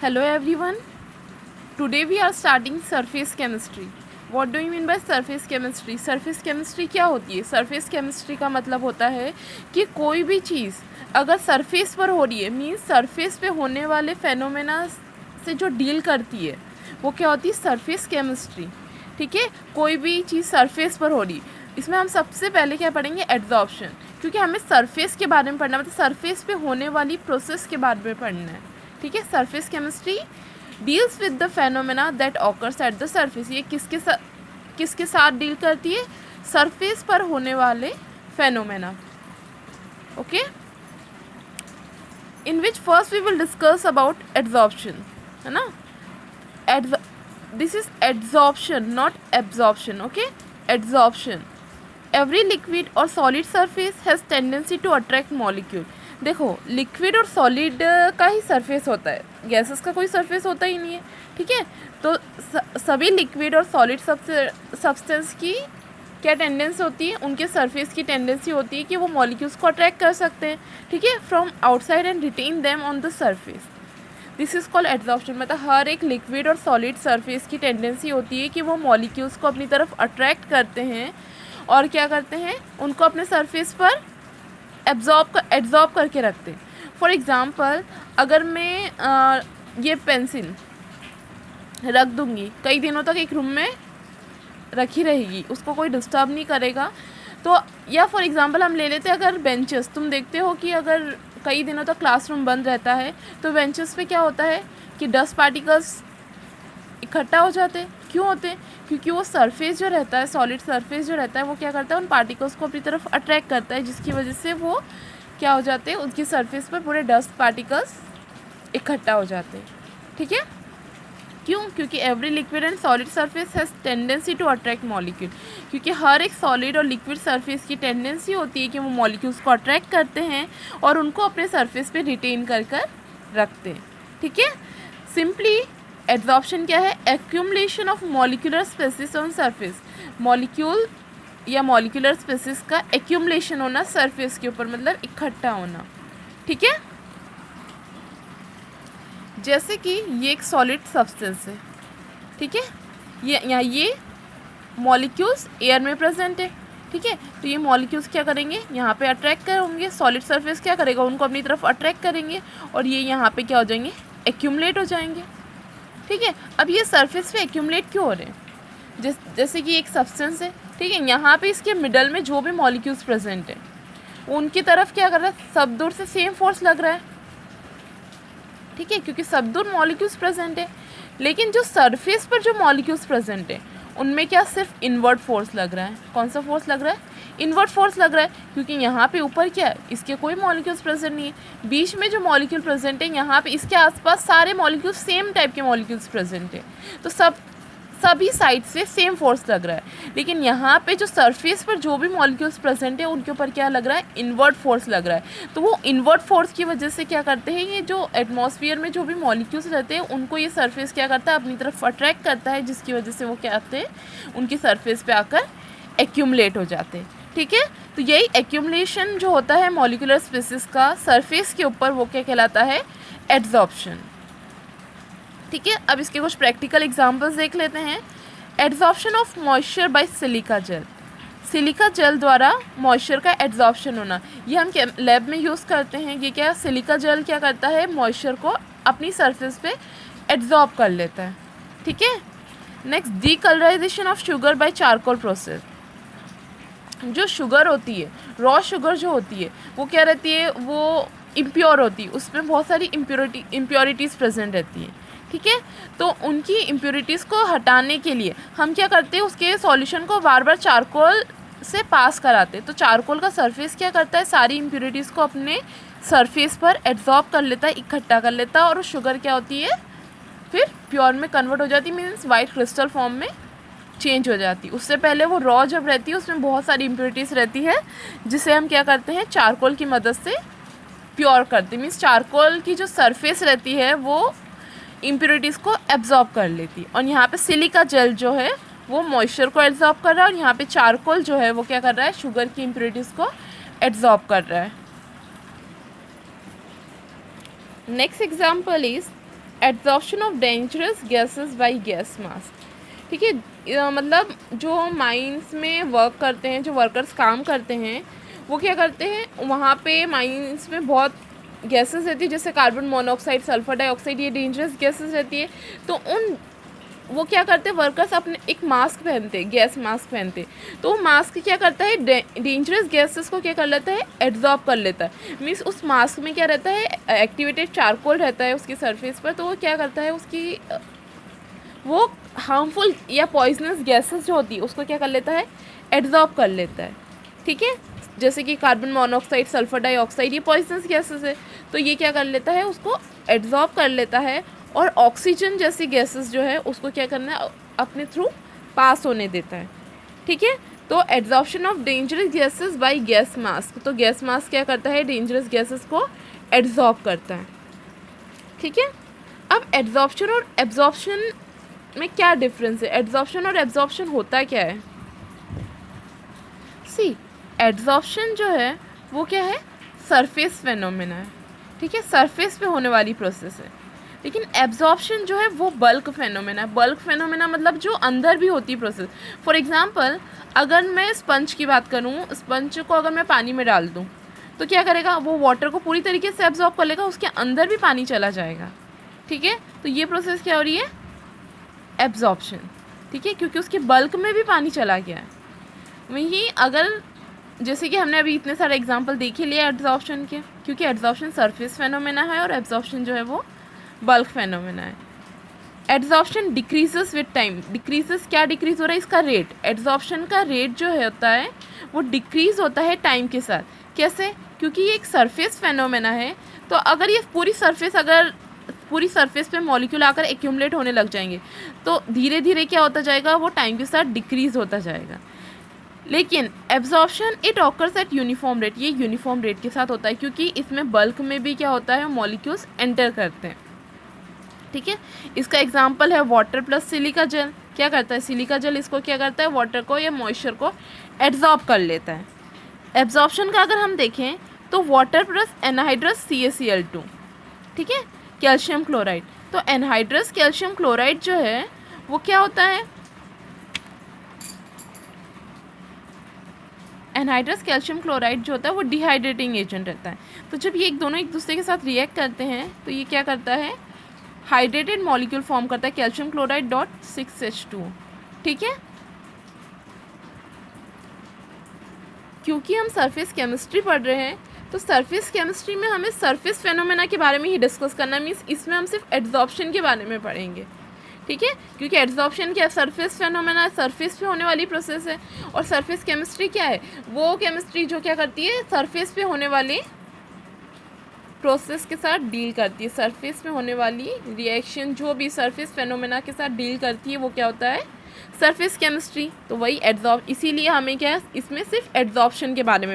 Hello everyone. Today we are starting surface chemistry. What do you mean by surface chemistry? Surface chemistry क्या होती है? Surface chemistry का मतलब होता है कि कोई भी चीज़ अगर सरफेस पर हो रही है मीन्स सरफेस पे होने वाले फेनोमेना से जो डील करती है वो क्या होती है? Surface chemistry. ठीक है, कोई भी चीज़ सरफेस पर हो रही. इसमें हम सबसे पहले क्या पढ़ेंगे? एड्जॉर्प्शन, क्योंकि हमें सरफेस के बारे में पढ़ना मतलब सरफेस पे होने वाली प्रोसेस के बारे में पढ़ना है. ठीक है, surface chemistry deals with the phenomena that occurs at the surface. ये किसके साथ डील करती है? सरफेस पर होने वाले phenomena. Okay, in which first we will discuss about adsorption, है ना. This is adsorption not absorption. Okay, adsorption. Every liquid और solid surface has tendency to attract molecule. देखो, लिक्विड और सॉलिड का ही सरफेस होता है, गैसेस का कोई सरफेस होता ही नहीं है. ठीक है, तो सभी लिक्विड और सॉलिड सब्सटेंस की क्या टेंडेंसी होती है? उनके सरफेस की टेंडेंसी होती है कि वो मॉलिक्यूल्स को अट्रैक्ट कर सकते हैं. ठीक है, from outside and retain them on the surface. This is called adsorption. मतलब हर एक लिक्विड और सॉलिड सरफेस की टेंडेंसी होती है कि वो मॉलिक्यूल्स को अपनी तरफ अट्रैक्ट करते हैं और क्या करते हैं? उनको अपने सरफेस पर एब्जॉर्ब करके रखते हैं. फॉर एग्ज़ाम्पल, अगर मैं ये पेंसिल रख दूँगी कई दिनों तक एक रूम में रखी रहेगी, उसको कोई डिस्टर्ब नहीं करेगा. तो या फॉर एग्ज़ाम्पल हम ले लेते हैं अगर बेंचेस. तुम देखते हो कि अगर कई दिनों तक क्लासरूम बंद रहता है तो बेंचेस पे क्या होता है कि डस्ट पार्टिकल्स इकट्ठा हो जाते हैं. क्यों होते हैं? क्योंकि वो सरफेस जो रहता है, सॉलिड सरफेस जो रहता है, वो क्या करता है? उन पार्टिकल्स को अपनी तरफ अट्रैक्ट करता है, जिसकी वजह से वो क्या हो जाते हैं? उनकी सरफेस पर पूरे डस्ट पार्टिकल्स इकट्ठा हो जाते हैं. ठीक है, क्यों? क्योंकि every liquid and solid surface has tendency to attract molecule. क्योंकि हर एक सॉलिड और लिक्विड सरफेस की टेंडेंसी होती है कि वो मॉलिक्यूल्स को अट्रैक्ट करते हैं और उनको अपने सरफेस पे रिटेन कर रखते हैं. ठीक है, सिंपली एड्जॉर्प्शन क्या है? Accumulation of molecular species on surface. Molecule या मॉलिक्यूलर स्पेसिस का एक्यूमुलेशन होना सरफेस के ऊपर, मतलब इकट्ठा होना. ठीक है, जैसे कि ये एक सॉलिड सब्सटेंस है. ठीक है, ये मॉलिक्यूल्स एयर में प्रेजेंट है. ठीक है, तो ये मॉलिक्यूल्स क्या करेंगे? यहाँ पे अट्रैक्ट करेंगे. सॉलिड सरफेस क्या करेगा? उनको अपनी तरफ अट्रैक्ट करेंगे और ये यहाँ पे क्या हो जाएंगे? एक्यूमुलेट हो जाएंगे. ठीक है, अब ये सरफेस पे एक्यूमुलेट क्यों हो रहे हैं? जैसे कि एक सब्सटेंस है. ठीक है, यहाँ पे इसके मिडल में जो भी मॉलिक्यूल्स प्रेजेंट है उनकी तरफ क्या कर रहा है? सब दूर से सेम फोर्स लग रहा है. ठीक है, क्योंकि सब दूर मॉलिक्यूल्स प्रेजेंट है. लेकिन जो सरफेस पर जो मॉलिक्यूल्स प्रेजेंट है उनमें क्या सिर्फ इनवर्ट फोर्स लग रहा है. कौन सा फोर्स लग रहा है? इनवर्ट फोर्स लग रहा है, क्योंकि यहाँ पे ऊपर क्या है? इसके कोई मॉलिक्यूल्स प्रेजेंट नहीं है. बीच में जो मॉलिक्यूल प्रेजेंट है यहाँ पे इसके आसपास सारे मॉलिक्यूल्स सेम टाइप के मॉलिक्यूल्स प्रेजेंट है, तो सभी साइड से सेम फोर्स लग रहा है. लेकिन यहाँ पे जो सरफेस पर जो भी मॉलिक्यूल्स प्रेजेंट है उनके ऊपर क्या लग रहा है? इन्वर्ट फोर्स लग रहा है. तो वो इन्वर्ट फोर्स की वजह से क्या करते हैं? ये जो एटमॉस्फेयर में जो भी मॉलिक्यूल्स रहते हैं उनको ये सरफेस क्या करता है? अपनी तरफ अट्रैक्ट करता है, जिसकी वजह से वो क्या आते हैं? उनकी सरफेस पे आकर एक्यूमुलेट हो जाते हैं. ठीक है, तो यही एक्यूमुलेशन जो होता है मॉलिक्यूलर स्पेसिस का सरफेस के ऊपर, वो क्या कहलाता है? एड्जॉर्प्शन. ठीक है, अब इसके कुछ प्रैक्टिकल एग्जांपल्स देख लेते हैं. Adsorption of moisture by silica gel. Silica gel द्वारा मॉइस्चर का एड्जॉर्प्शन होना, ये हम लैब में यूज़ करते हैं. ये क्या सिलिका जेल क्या करता है? मॉइस्चर को अपनी सरफेस पे एड्जॉर्ब कर लेता है. ठीक है, next decolourisation of sugar bye charcoal process. जो शुगर होती है, रॉ शुगर जो होती है, वो क्या रहती है? वो इम्प्योर होती है, उसमें बहुत सारी इम्प्योरिटीज़ प्रेजेंट रहती हैं. ठीक है, तो उनकी इम्प्योरिटीज़ को हटाने के लिए हम क्या करते हैं? उसके सॉल्यूशन को बार बार चारकोल से पास कराते हैं. तो चारकोल का सरफेस क्या करता है? सारी इम्प्योरिटीज़ को अपने सरफेस पर एब्जॉर्ब कर लेता है, इकट्ठा कर लेता है, और शुगर क्या होती है? फिर प्योर में कन्वर्ट हो जाती है, मीन्स वाइट क्रिस्टल फॉर्म में चेंज हो जाती है. उससे पहले वो रॉ जब रहती है उसमें बहुत सारी इम्प्योरिटीज़ रहती है, जिसे हम क्या करते हैं? चारकोल की मदद से प्योर करते हैं. मीन्स चारकोल की जो सरफेस रहती है वो इम्प्योरिटीज़ को एब्जॉर्ब कर लेती है. और यहाँ पे सिलिका जेल जो है वो मॉइस्चर को एब्जॉर्ब कर रहा है, और यहाँ पे चारकोल जो है वो क्या कर रहा है? शुगर की इम्प्योरिटीज़ को एब्जॉर्ब कर रहा है. Next example is absorption of dangerous gases by gas mask. ठीक है, मतलब जो माइंस में वर्क करते हैं, जो वर्कर्स काम करते हैं, वो क्या करते हैं, वहाँ पे माइंस में बहुत गैसेस रहती है, जैसे कार्बन मोनोऑक्साइड, सल्फर डाइऑक्साइड, ये डेंजरस गैसेस रहती है। तो वो क्या करते हैं, वर्कर्स अपने एक मास्क पहनते हैं, गैस मास्क पहनते हैं। तो वो मास्क क्या करता है, डेंजरस गैसेस को क्या कर लेता है, एब्जॉर्ब कर लेता है। मीन्स उस मास्क में क्या रहता है, एक्टिवेटेड चारकोल रहता है उसकी सरफेस पर। तो वो क्या करता है, उसकी वो हार्मफुल या पॉइजनस गैसेस जो होती है उसको क्या कर लेता है, एब्जॉर्ब कर लेता है। ठीक है, जैसे कि कार्बन मोनोऑक्साइड, सल्फर डाइऑक्साइड, ये पॉइजनस गैसेस है, तो ये क्या कर लेता है, उसको एब्जॉर्ब कर लेता है। और ऑक्सीजन जैसी गैसेस जो है उसको क्या करना है, अपने थ्रू पास होने देता है। ठीक है, तो absorption of dangerous gases by gas mask, तो गैस मास्क क्या करता है, डेंजरस गैसेस को एब्जॉर्ब करता है। ठीक है, अब एब्जॉर्प्शन और एब्जॉर्प्शन में क्या डिफरेंस है, एब्जॉर्प्शन और एब्जॉर्प्शन होता क्या है। सी, एब्जॉर्प्शन जो है वो क्या है, सरफेस फेनोमेना है। ठीक है, सरफेस पे होने वाली प्रोसेस है। लेकिन एब्जॉर्प्शन जो है वो बल्क फेनोमेना है। बल्क फेनोमेना मतलब जो अंदर भी होती है प्रोसेस। फॉर एग्जांपल, अगर मैं स्पंज की बात करूँ, स्पंज को अगर मैं पानी में डाल दूँ तो क्या करेगा, वो वाटर को पूरी तरीके से एब्जॉर्ब कर लेगा, उसके अंदर भी पानी चला जाएगा। ठीक है, तो ये प्रोसेस क्या हो रही है, एब्जॉर्प्शन। ठीक है, क्योंकि उसके बल्क में भी पानी चला गया है। वहीं अगर जैसे कि हमने अभी इतने सारे एग्जांपल देख ही लिए एब्जॉर्प्शन के, क्योंकि एब्जॉर्प्शन सरफेस फेनोमेना है और एब्जॉर्प्शन जो है वो बल्क फेनोमेना है। Absorption decreases with time. Decreases, क्या डिक्रीज हो रहा है, इसका रेट, एब्जॉर्प्शन का रेट जो है होता है वो डिक्रीज होता है टाइम के साथ। कैसे, क्योंकि ये एक सरफेस फेनोमेना है। तो अगर ये पूरी सरफेस पे मॉलिक्यूल आकर एक्यूमुलेट होने लग जाएंगे तो धीरे धीरे क्या होता जाएगा, वो टाइम के साथ डिक्रीज होता जाएगा। लेकिन absorption it occurs eight uniform rate, ये यूनिफॉर्म रेट के साथ होता है, क्योंकि इसमें बल्क में भी क्या होता है, मॉलिक्यूल्स एंटर करते हैं। ठीक है, इसका एग्जांपल है वाटर प्लस सिलिका जेल। क्या करता है, सिलिका जेल इसको क्या करता है, वाटर को या मॉइस्चर को एब्जॉर्ब कर लेता है। एब्जॉर्प्शन का अगर हम देखें तो वाटर प्लस एनहाइड्रस CaCl2, ठीक है, कैल्शियम क्लोराइड। तो एनहाइड्रस कैल्शियम क्लोराइड जो है वो क्या होता है, एनहाइड्रस कैल्शियम क्लोराइड जो होता है वो डिहाइड्रेटिंग एजेंट रहता है। तो जब ये दोनों एक दूसरे के साथ रिएक्ट करते हैं तो ये क्या करता है, हाइड्रेटेड मॉलिक्यूल फॉर्म करता है, कैल्शियम क्लोराइड .6H2। ठीक है, क्योंकि हम सरफेस केमिस्ट्री पढ़ रहे हैं तो सरफेस केमिस्ट्री में हमें सरफेस फेनोमेना के बारे में ही डिस्कस करना, मीन्स इसमें हम सिर्फ एब्जॉर्प्शन के बारे में पढ़ेंगे। ठीक है, क्योंकि एब्जॉर्प्शन क्या है, सरफेस फेनोमेना, सरफेस पे होने वाली प्रोसेस है। और सरफेस केमिस्ट्री क्या है, वो केमिस्ट्री जो क्या करती है, सरफेस पे होने वाली प्रोसेस के साथ डील करती है। सरफेस पे होने वाली रिएक्शन जो भी सरफेस फेनोमेना के साथ डील करती है वो क्या होता है, सरफेस केमिस्ट्री। तो वही एब्जॉर्ब, इसीलिए हमें क्या है, इसमें सिर्फ एब्जॉर्प्शन के बारे में